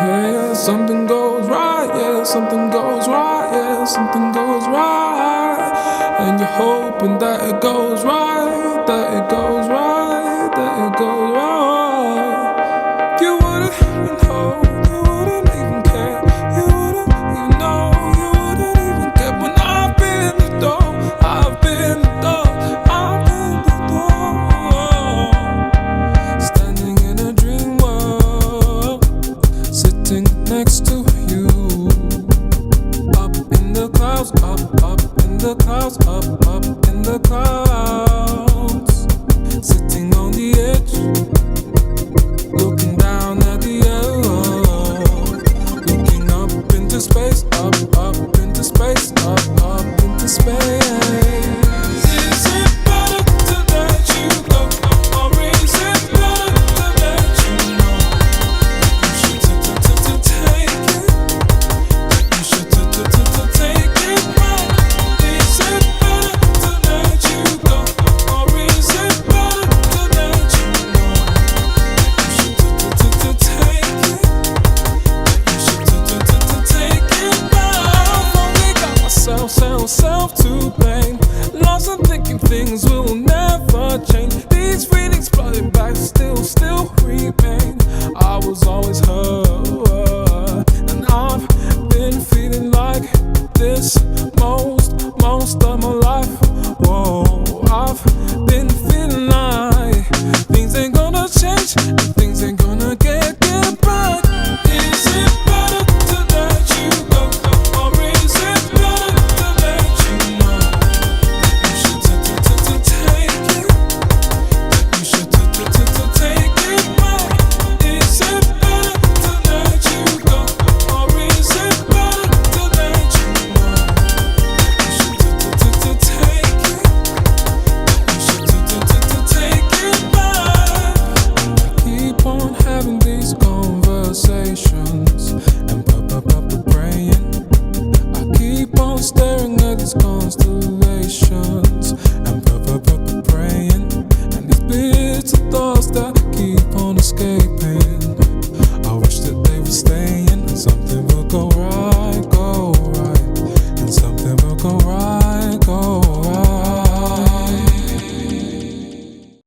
Yeah, something goes right, yeah, something goes right, yeah, something goes right. And you're hoping that it goes right, that it goes right, that it goes right. You wouldn't even hold, you wouldn't even care, you wouldn't even know, you wouldn't even care. When I've been the door, I've been the door, I've been the door. Standing in a dream world, sitting next to you, up in the clouds, up in the clouds, up in the clouds, sitting on the edge, looking down at the earth, looking up into space, up into space, up into space. Is it better to let you go, or is it better to let you know? You should take it. You should take it back. Is it better to let you go, or is it better to let you know? You should take it. You should take it back. I've only got myself to blame. Lost and thinking things